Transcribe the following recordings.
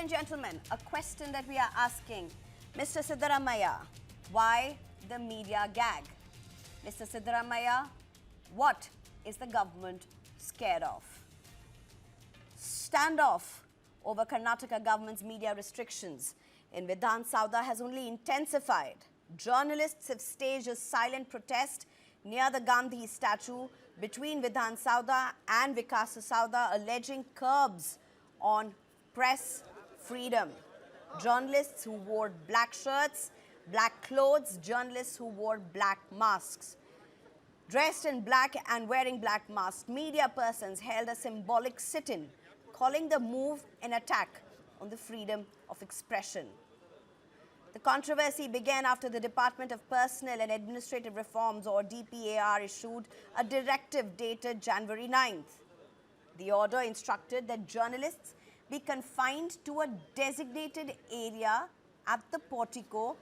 and gentlemen, a question that we are asking. Mr. Siddaramaiah, why the media gag? Mr. Siddaramaiah, what is the government scared of? Standoff over Karnataka government's media restrictions in Vidhana Soudha has only intensified. Journalists have staged a silent protest near the Gandhi statue between Vidhana Soudha and Vikasa Soudha, alleging curbs on press freedom. Journalists who wore black shirts, black clothes, journalists who wore black masks. Dressed in black and wearing black masks, media persons held a symbolic sit-in, calling the move an attack on the freedom of expression. The controversy began after the Department of Personnel and Administrative Reforms, or DPAR, issued a directive dated January 9th. The order instructed that journalists be confined to a designated area at the portico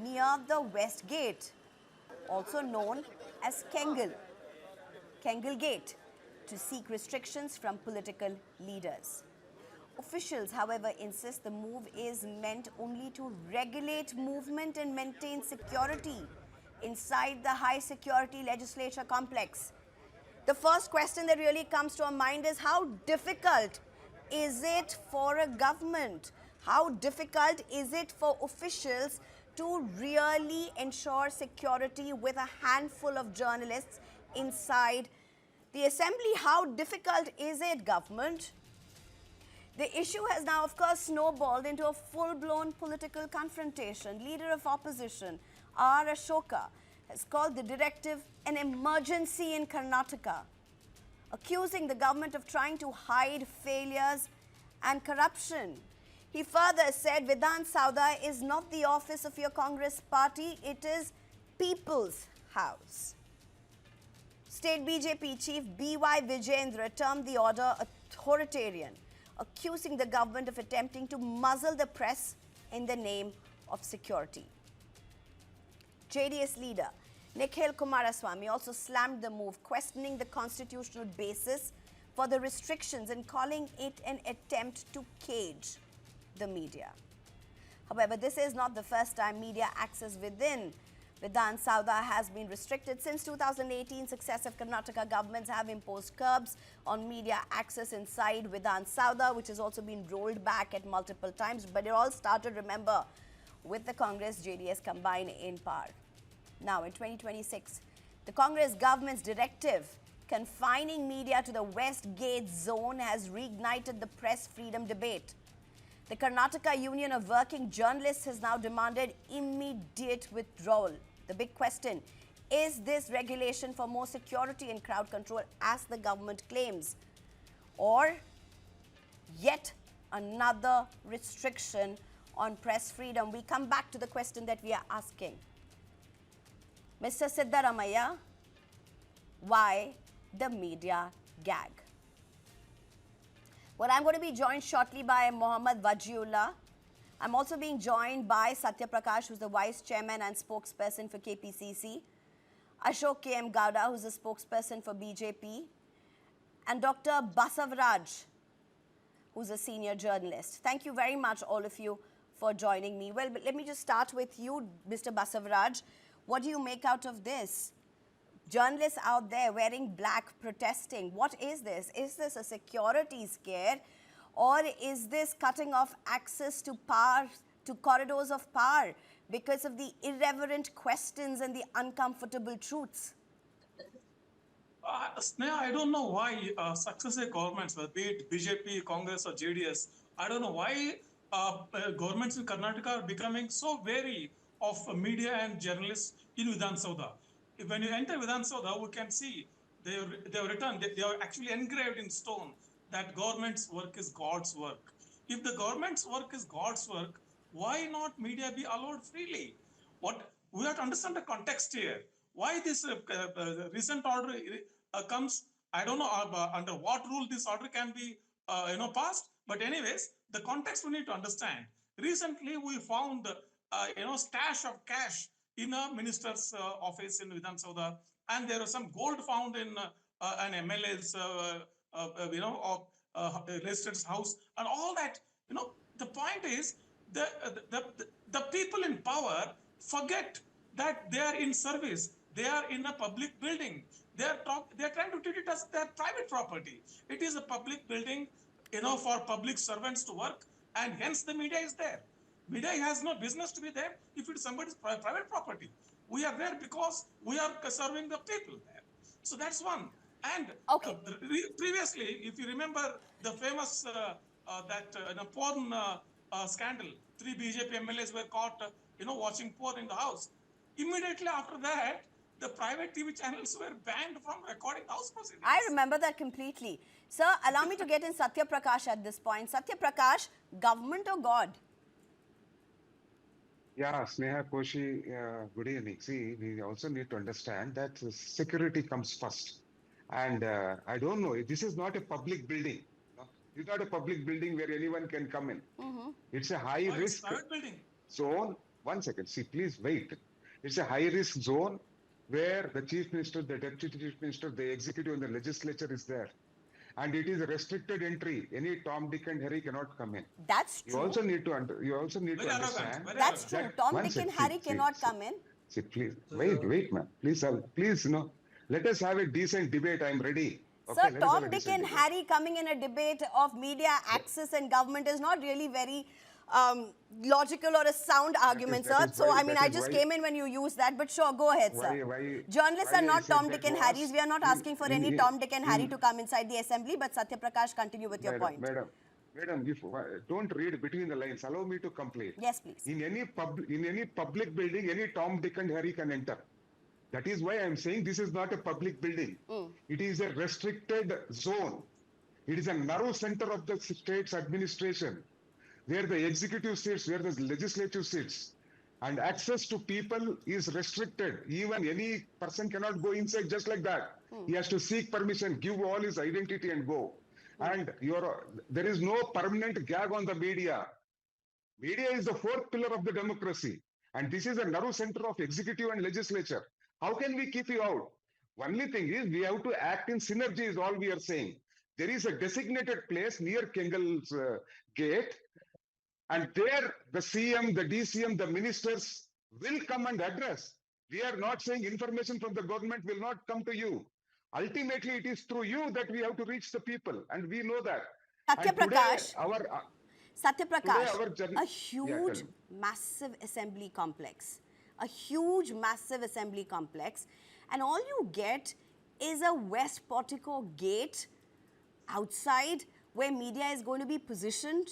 near the West Gate, also known as Kengal Gate, to seek restrictions from political leaders. Officials, however, insist the move is meant only to regulate movement and maintain security inside the high-security legislature complex. The first question that really comes to our mind is, how difficult is it for a government? How difficult is it for officials to really ensure security with a handful of journalists inside the assembly? How difficult is it, government? The issue has now, of course, snowballed into a full-blown political confrontation. Leader of opposition, R. Ashoka, has called the directive an emergency in Karnataka, accusing the government of trying to hide failures and corruption. He further said, Vidhana Soudha is not the office of your Congress party, it is People's House. State BJP Chief B.Y. Vijayendra termed the order authoritarian, accusing the government of attempting to muzzle the press in the name of security. JDS leader Nikhil Kumaraswamy also slammed the move, questioning the constitutional basis for the restrictions and calling it an attempt to cage the media. However, this is not the first time media access within Vidhana Soudha has been restricted. Since 2018, successive Karnataka governments have imposed curbs on media access inside Vidhana Soudha, which has also been rolled back at multiple times. But it all started, remember, with the Congress-JDS combined in power. Now, in 2026, the Congress government's directive confining media to the West Gate zone has reignited the press freedom debate. The Karnataka Union of Working Journalists has now demanded immediate withdrawal. The big question, is this regulation for more security and crowd control, as the government claims, or yet another restriction on press freedom? We come back to the question that we are asking. Mr. Siddaramaiah, why the media gag? Well, I'm going to be joined shortly by Mohammad Wajiullah. I'm also being joined by Satya Prakash, who's the Vice Chairman and spokesperson for KPCC, Ashok K.M. Gowda, who's the spokesperson for BJP, and Dr. Basavaraj, who's a senior journalist. Thank you very much, all of you, for joining me. Well, but let me just start with you, Mr. Basavaraj. What do you make out of this? Journalists out there wearing black, protesting. What is this? Is this a security scare? Or is this cutting off access to power, to corridors of power, because of the irreverent questions and the uncomfortable truths? Sneha, I don't know why successive governments, be it BJP, Congress or JDS, I don't know why governments in Karnataka are becoming so wary of media and journalists in Vidhana Soudha. When you enter Vidhana Soudha, we can see they have written, they are actually engraved in stone that government's work is God's work. If the government's work is God's work, why not media be allowed freely? We have to understand the context here. Why this recent order comes, I don't know under what rule this order can be passed, but anyways, the context we need to understand. Recently, we found stash of cash in a minister's office in Vidhana Soudha, and there was some gold found in an MLA's residence house, and all that. The point point is the people in power forget that they are in service. They are in a public building. They are trying to treat it as their private property. It is a public building, for public servants to work, and hence the media is there. Media has no business to be there if it is somebody's private property. We are there because we are serving the people there. So that's one. And Okay. Previously, if you remember the famous porn scandal, 3 BJP MLAs were caught, watching porn in the house. Immediately after that, the private TV channels were banned from recording house proceedings. I remember that completely. Sir, allow me to get in Satya Prakash at this point. Satya Prakash, government or God? Yeah, Sneha, Koshi, good evening. See, we also need to understand that security comes first. And I don't know, this is not a public building. No? It's not a public building where anyone can come in. It's a high-risk zone. 1 second, see, please wait. It's a high-risk zone where the Chief Minister, the Deputy Chief Minister, the Executive and the Legislature is there. And it is a restricted entry. Any Tom, Dick and Harry cannot come in. That's true. You also need to understand. That's true. Tom, Dick and Harry cannot come in. See, please, wait, man. Please, let us have a decent debate. I'm ready. Sir, Tom, Dick and Harry coming in a debate of media access and government is not really very logical or a sound argument, sir. So, I mean, I just came in when you used that. But sure, go ahead, sir. Journalists are not Tom, Dick and Harrys. We are not asking for any Tom, Dick and Harry to come inside the assembly. But Satya Prakash, continue with your point. Madam, don't read between the lines. Allow me to complete. Yes, please. In any public building, any Tom, Dick and Harry can enter. That is why I am saying this is not a public building. It is a restricted zone. It is a narrow center of the state's administration, where the executive sits, where the legislature sits. And access to people is restricted. Even any person cannot go inside just like that. He has to seek permission, give all his identity and go. And there is no permanent gag on the media. Media is the fourth pillar of the democracy. And this is a narrow center of executive and legislature. How can we keep you out? Only thing is we have to act in synergy is all we are saying. There is a designated place near Kengal's gate. And there the CM, the DCM, the ministers will come and address. We are not saying information from the government will not come to you. Ultimately, it is through you that we have to reach the people. And we know that. Satya Prakash. Satya Prakash, a huge, massive assembly complex. A huge, massive assembly complex. And all you get is a West Portico gate outside where media is going to be positioned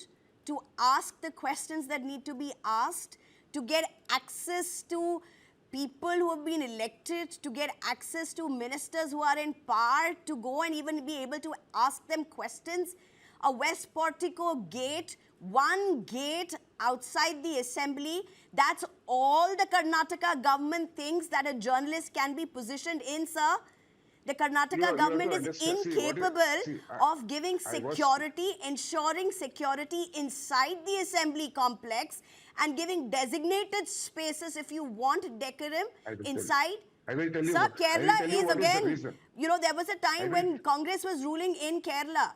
to ask the questions that need to be asked, to get access to people who have been elected, to get access to ministers who are in power, to go and even be able to ask them questions. A West Portico gate, one gate outside the assembly. That's all the Karnataka government thinks that a journalist can be positioned in, sir. The Karnataka government is incapable of giving security, ensuring security inside the assembly complex and giving designated spaces if you want decorum inside. I will tell you. Sir, Kerala is again, there was a time when Congress was ruling in Kerala.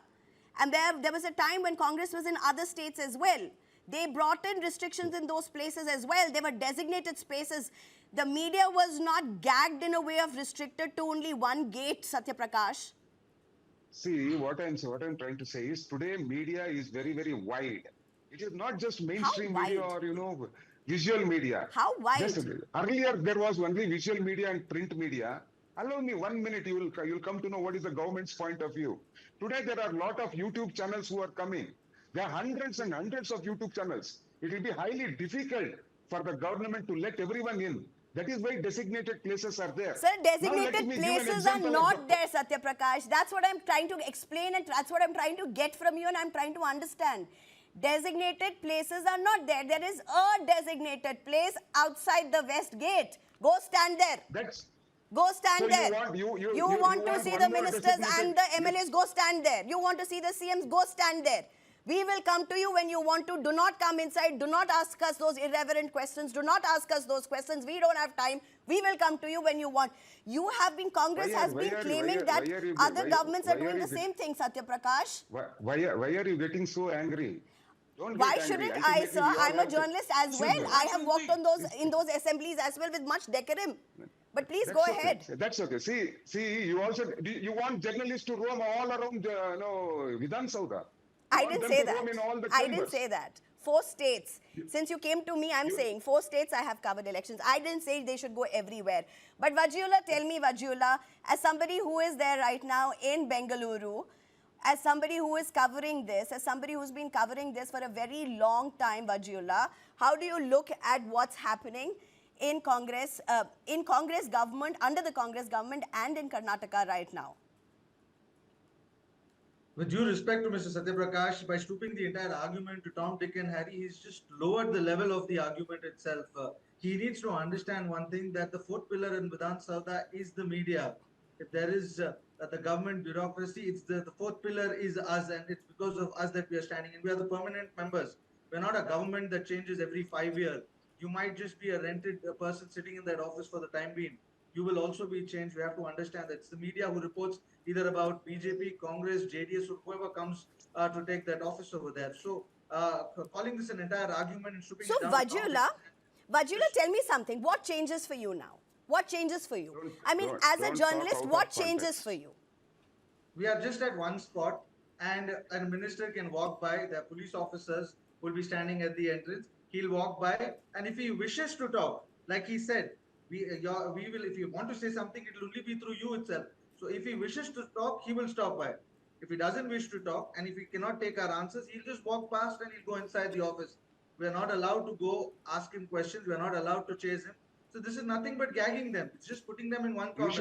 And there was a time when Congress was in other states as well. They brought in restrictions in those places as well. They were designated spaces. The media was not gagged in a way of restricted to only one gate, Satya Prakash. See, what I'm trying to say is today media is very, very wide. It is not just mainstream media or, visual media. How wide? Earlier, there was only visual media and print media. Allow me 1 minute, you'll come to know what is the government's point of view. Today, there are a lot of YouTube channels who are coming. There are hundreds and hundreds of YouTube channels. It will be highly difficult for the government to let everyone in. That is why designated places are there. Sir, designated places are not there, Satya Prakash. That's what I'm trying to explain and that's what I'm trying to get from you and I'm trying to understand. Designated places are not there. There is a designated place outside the West Gate. Go stand there. Go stand there. You want to see the ministers and the MLAs, go stand there. You want to see the CMs, go stand there. We will come to you when you want to. Do not come inside. Do not ask us those irreverent questions. Do not ask us those questions. We don't have time. We will come to you when you want. You have been, Congress has been claiming that other governments are doing the same thing, Satya Prakash. Why are you getting so angry? Don't Why get angry. shouldn't I, Ultimately, sir? we all I'm a have to- journalist as well. Simple. I have walked on those Simply. in those assemblies as well with much decorum. But please That's go okay. ahead. That's okay. See, you also you want journalists to roam all around, Vidhana Soudha. You I want didn't them say to that. roam in all the I didn't chambers. say that. 4 states. Since you came to me, I'm saying 4 states I have covered elections. I didn't say they should go everywhere. But Vajula, tell me, Vajula, as somebody who is there right now in Bengaluru, as somebody who is covering this, as somebody who's been covering this for a very long time, Vajula, how do you look at what's happening in Congress government, under the Congress government and in Karnataka right now? With due respect to Mr. Satyaprakash, by stooping the entire argument to Tom, Dick, and Harry, he's just lowered the level of the argument itself. He needs to understand one thing, that the fourth pillar in Vidhana Soudha is the media. If there is the government bureaucracy, it's the fourth pillar is us, and it's because of us that we are standing. And we are the permanent members. We're not a government that changes every 5 years. You might just be a rented person sitting in that office for the time being. You will also be changed. We have to understand that it's the media who reports either about BJP, Congress, JDS, or whoever comes to take that office over there. So, calling this an entire argument and stripping So, it down to Vajula, tell me something. What changes for you now? What changes for you? I mean, as a don't journalist, talk out what of changes context. for you? we are just at one spot, and a minister can walk by. The police officers will be standing at the entrance. He'll walk by, and if he wishes to talk, like he said, we will. If you want to say something, it will only be through you itself. So if he wishes to talk, he will stop by. If he doesn't wish to talk, and if he cannot take our answers, he'll just walk past and he'll go inside the office. We are not allowed to go ask him questions. We are not allowed to chase him. So this is nothing but gagging them. It's just putting them in one corner. If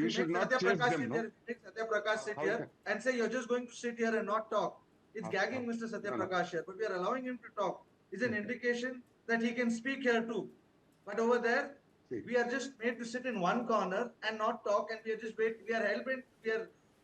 You should not chase Prakash them, sit no? here, if you make Satya Prakash sit How here can- and say you're just going to sit here and not talk, it's gagging Mr. Satya No, no. Prakash here. But we are allowing him to talk. Is an indication that he can speak here too. But over there, See. we are just made to sit in one corner and not talk, and we are just wait. We are hell-bent.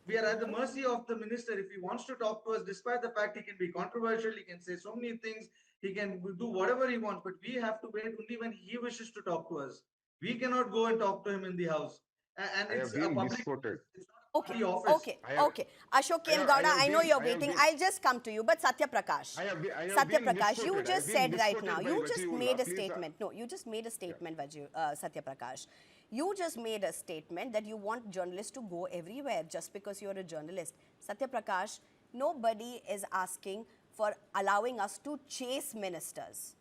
We are at the mercy of the minister. If he wants to talk to us, despite the fact he can be controversial, he can say so many things, he can do whatever he wants, but we have to wait only when he wishes to talk to us. We cannot go and talk to him in the house. And I it's have a been public, misquoted. it's not a Okay, party office. okay, I have- okay. Ashok K. M. I Gowda, have I know been- you're I have waiting. been- I'll just come to you. But Satya Prakash, I have been Satya Prakash, misquoted. you I have just been said right misquoted now, by you just Vajula. made a Please, statement. No, you just made a statement, Satya Prakash. You just made a statement that you want journalists to go everywhere just because you're a journalist. Satya Prakash, nobody is asking for allowing us to chase ministers.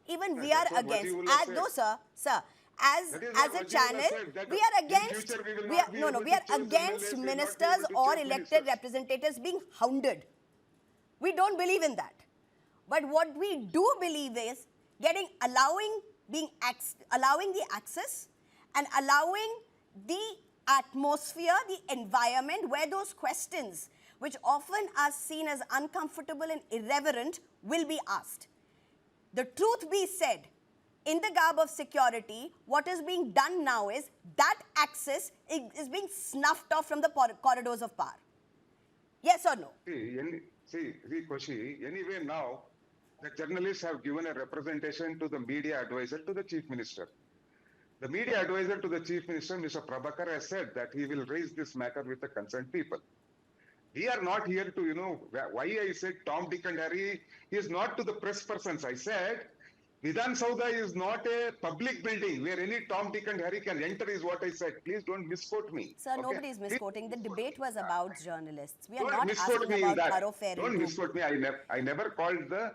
Even we are that's what against. Vajula said. No, sir. As That is a what Vajula channel, said, that we are in against. future we will We not are be no, able we to are chase against MLAs, we will not be ministers able to or chase elected ministers. representatives being hounded. We don't believe in that. But what we do believe is allowing the access and allowing the atmosphere, the environment where those questions, which often are seen as uncomfortable and irreverent, will be asked. The truth be said, in the garb of security, what is being done now is that access is being snuffed off from the corridors of power. Yes or no? See, Koshi, anyway now, the journalists have given a representation to the media advisor to the chief minister. The media advisor to the chief minister, Mr. Prabhakar, has said that he will raise this matter with the concerned people. We are not here to, why I said Tom, Dick and Harry is not to the press persons. I said, Vidhana Soudha is not a public building where any Tom, Dick and Harry can enter is what I said. Please don't misquote me. Sir, okay? nobody is misquoting. The debate was about journalists. We are Don't not misquote asking me in about that. thoroughfare Don't into. misquote me. I never called the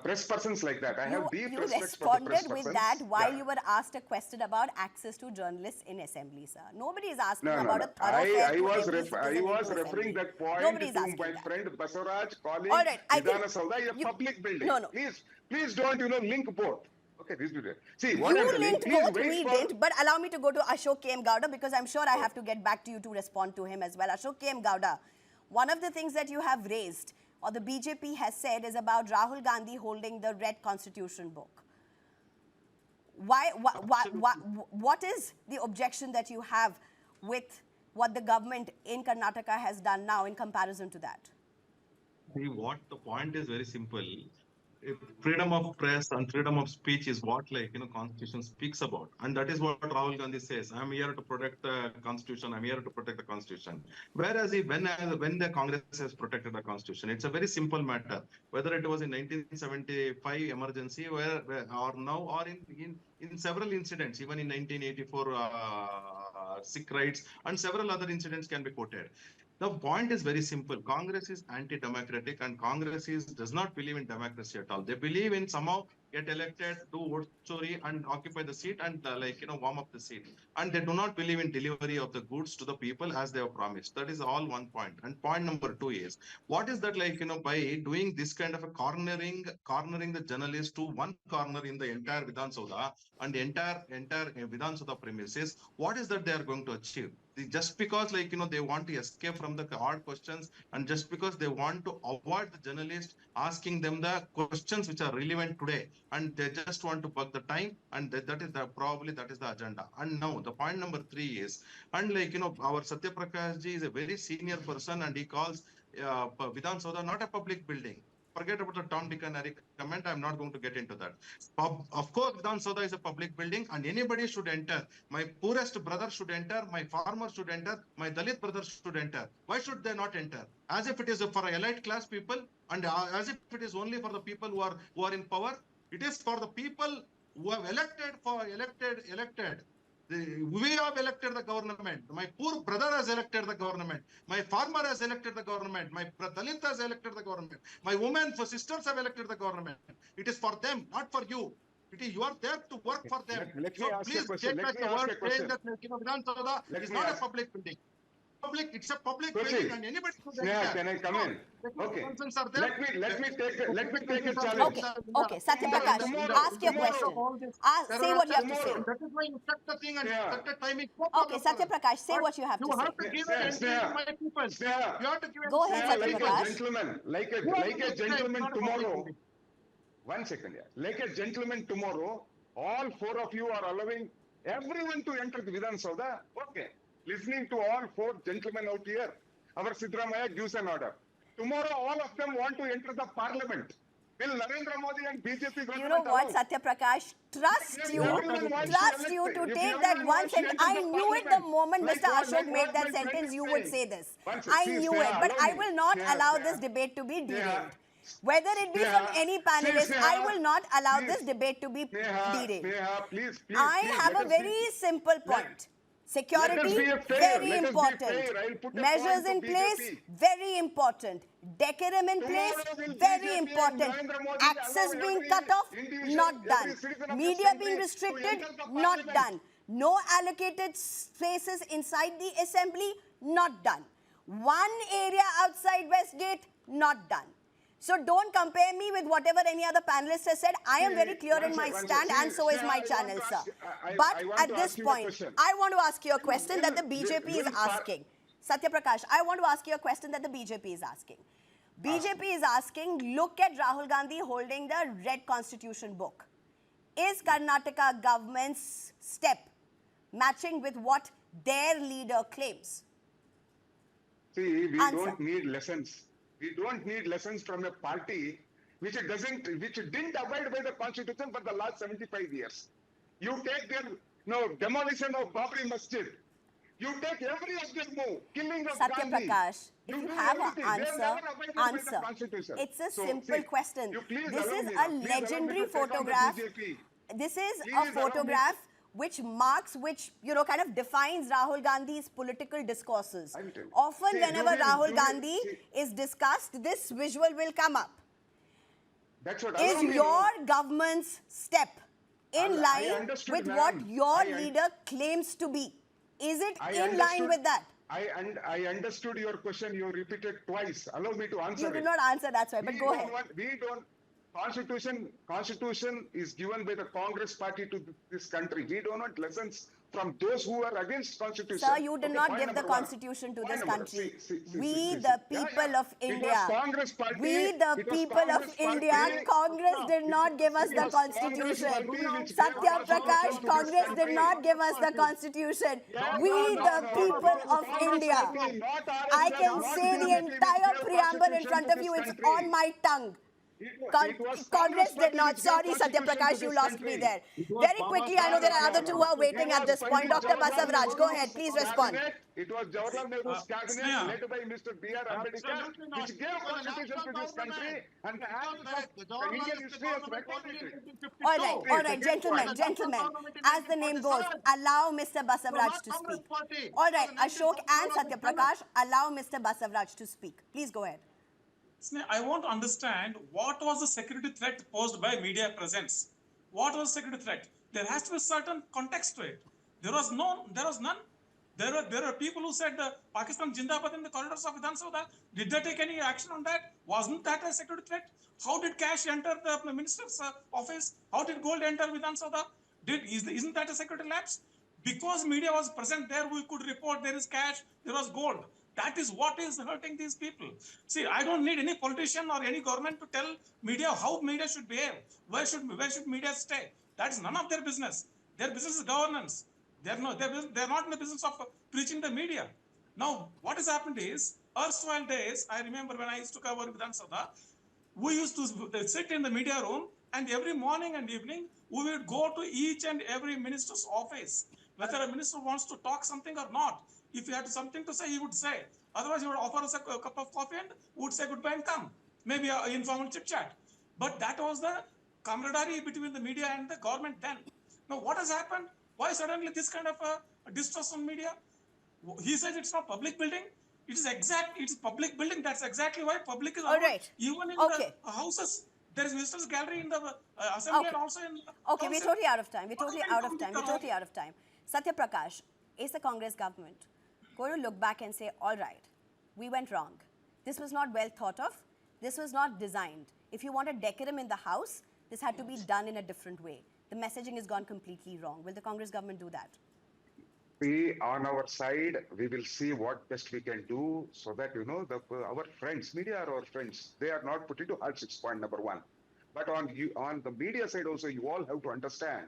press persons like that. I have deep You respect for the press responded persons. with that while Yeah. you were asked a question about access to journalists in assembly, sir. Nobody is asking No. about a thoroughfare I to was every I citizen was into referring assembly. that point Nobody is to asking my that. friend Basaraj calling All right, I think Vidhana Soudha a you- public building. No. Please don't link both. Okay, this is it. See what You I'm telling. linked Please both, wait we for. didn't. But allow me to go to Ashok K. M. Gowda because I'm sure I have to get back to you to respond to him as well. Ashok K. M. Gowda, one of the things that you have raised or the BJP has said is about Rahul Gandhi holding the red constitution book. What is the objection that you have with what the government in Karnataka has done now in comparison to that? See, what the point is very simple. freedom of press and freedom of speech is what Constitution speaks about, and that is what Rahul Gandhi says. I'm here to protect the Constitution. I'm here to protect the Constitution. Whereas when the Congress has protected the Constitution, it's a very simple matter. Whether it was in 1975 emergency, or now, or in several incidents, even in 1984 Sikh rights and several other incidents can be quoted. The point is very simple. Congress is anti-democratic, and Congress does not believe in democracy at all. They believe in somehow get elected, do vote story, and occupy the seat and warm up the seat. And they do not believe in delivery of the goods to the people as they have promised. That is all one point. And point number two is, what is that by doing this kind of a cornering the journalists to one corner in the entire Vidhana Soudha and the entire Vidhana Soudha premises, what is that they are going to achieve? Just because they want to escape from the hard questions, and just because they want to avoid the journalists asking them the questions which are relevant today, and they just want to bug the time, and that is probably that is the agenda. And now the point number three is, and our Satya Prakash ji is a very senior person, and he calls Vidhana Soudha not a public building. Forget about the Tom, Dick and Harry comment. I'm not going to get into that. Of course, Vidhana Soudha is a public building and anybody should enter. My poorest brother should enter. My farmer should enter. My Dalit brother should enter. Why should they not enter? As if it is for elite class people, and as if it is only for the people who are in power. It is for the people who have elected. We have elected the government. My poor brother has elected the government. My farmer has elected the government. My Dalit has elected the government. My women, for sisters have elected the government. It is for them, not for you. You are there to work for them. Let me ask you a question. Take back the word saying that Vidhana Soudha is not a public building. It's a public building, and anybody could enter. Can I come in? Okay. Let me take a Okay, challenge. okay. Satya Prakash, ask your question. Say what you have to say. That is why you set the thing and set the timing. Okay, Satya Prakash, say what you have to You have say. to give an entry to my people. You have to give Go ahead, Satya Like a Prakash. gentleman, like a gentleman tomorrow. 1 second, yeah. Like a gentleman tomorrow, all four of you are allowing everyone to enter the Vidhana Soudha. Okay. Listening to all four gentlemen out here, our Siddaramaiah gives an order. Tomorrow, all of them want to enter the parliament. Will Narendra Modi and BJP government You know what, allow? Satya Prakash? Trust you to take that one sentence. I knew it the moment Mr. Ashok made that sentence, you would say this. I knew it, but I will not allow this debate to be derailed. Whether it be from any panelist, I will not allow this debate to be derailed. Please, I have a very simple point. Security, very important. Measures in place, very important. Decorum in place, very important. Access being cut off, not done. Media being restricted, not done. No allocated spaces inside the assembly, not done. One area outside Westgate, not done. So don't compare me with whatever any other panelist has said. I am very clear in my stand, and so is my channel, sir. But at this point, I want to ask you a question that the BJP is asking. Satya Prakash, I want to ask you a question that the BJP is asking. BJP is asking, look at Rahul Gandhi holding the red constitution book. Is Karnataka government's step matching with what their leader claims? See, we don't need lessons. We don't need lessons from a party which didn't abide by the constitution for the last 75 years. You take their demolition of Babri Masjid. You take every of their move, killing of Satya Gandhi. Prakash, if you have an answer. It's a simple question. This is a legendary photograph. This is a photograph which marks, kind of defines Rahul Gandhi's political discourses. Often whenever Rahul Gandhi is discussed, this visual will come up. Is your government's step in line with what your leader claims to be? Is it in line with that? I understood your question. You repeated twice. Allow me to answer it. You did not answer, that's why, but go ahead. Constitution is given by the Congress party to this country. We do not lessons from those who are against Constitution. Sir, you did not give the Constitution to this country. We, the people of India, Congress did not give us the Constitution. Satya Prakash, Congress did not give us the Constitution. We, the people of India. I can say the entire preamble in front of you. It's on my tongue. Congress did not. Sorry, Satya Prakash, you lost me there. Very quickly, I know there are other two who are waiting at this point. Dr. Basavaraj, go ahead, please respond. It was Jawaharlal Nehru's cabinet Sneha. led by Mr. B.R. Ambedkar, which gave constitution to this country, and the annals of the Indian history has recorded it. All right, gentlemen. As the name goes, allow Mr. Basavaraj to speak. All right, Ashok and Satya Prakash, allow Mr. Basavaraj to speak. Please go ahead. I want to understand what was the security threat posed by media presence. What was the security threat? There has to be a certain context to it. There was none. There were people who said Pakistan Jindabad in the corridors of Vidhana Soudha. Did they take any action on that? Wasn't that a security threat? How did cash enter the minister's office? How did gold enter Vidhana Soudha? Isn't that a security lapse? Because media was present there, we could report there is cash, there was gold. That is what is hurting these people. See, I don't need any politician or any government to tell media how media should behave. Where should media stay? That is none of their business. Their business is governance. They're not in the business of preaching the media. Now, what has happened is, erstwhile days, I remember when I used to cover Vidhana Soudha, we used to sit in the media room, and every morning and evening, we would go to each and every minister's office, whether a minister wants to talk something or not. If he had something to say, he would say. Otherwise, he would offer us a cup of coffee and would say goodbye and come. Maybe an informal chit-chat. But that was the camaraderie between the media and the government then. Now, what has happened? Why suddenly this kind of a distrust on media? He says it's not public building. It's public building. That's exactly why public is All right. Even in the houses. There is visitors gallery in the assembly and also in Okay, we're totally out of time. We're totally out of time. Satya Prakash, is the Congress government going to look back and say, all right, we went wrong. This was not well thought of. This was not designed. If you wanted decorum in the House, this had to be done in a different way. The messaging has gone completely wrong. Will the Congress government do that? We, on our side, we will see what best we can do so that, our friends, media are our friends. They are not put into hardships, point number one. But on the media side also, you all have to understand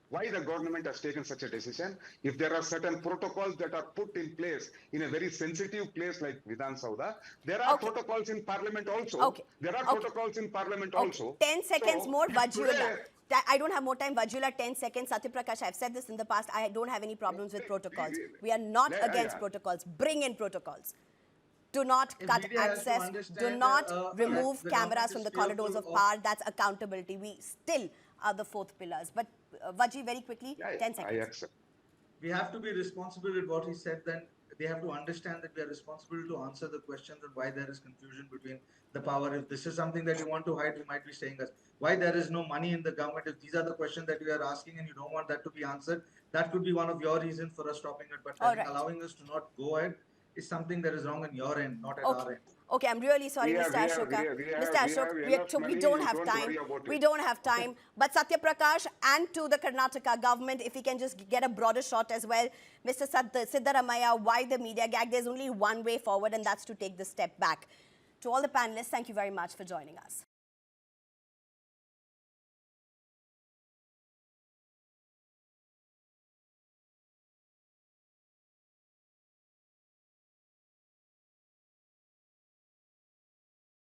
why the government has taken such a decision. If there are certain protocols that are put in place in a very sensitive place like Vidhana Soudha, there are protocols in Parliament also. There are protocols in Parliament also. 10 seconds more, Vajula. I don't have more time. Vajula, 10 seconds. Satya Prakash, I've said this in the past. I don't have any problems with protocols. We are not against protocols. Bring in protocols. Do not cut access. Do not remove cameras from the corridors of power. That's accountability. We still are the fourth pillars. But Vaji, very quickly, 10 seconds. I accept. We have to be responsible with what he said. Then they have to understand that we are responsible to answer the questions of why there is confusion between the power. If this is something that you want to hide, you might be saying us. Why there is no money in the government? If these are the questions that you are asking and you don't want that to be answered, that could be one of your reasons for us stopping it. But allowing us to not go ahead is something that is wrong on your end, not at our end. Okay, I'm really sorry, Mr. Ashoka. Mr. Ashok, we don't have time. We don't have time. But Satya Prakash and to the Karnataka government, if we can just get a broader shot as well. Mr. Siddaramaiah, why the media gag? There's only one way forward, and that's to take the step back. To all the panelists, thank you very much for joining us.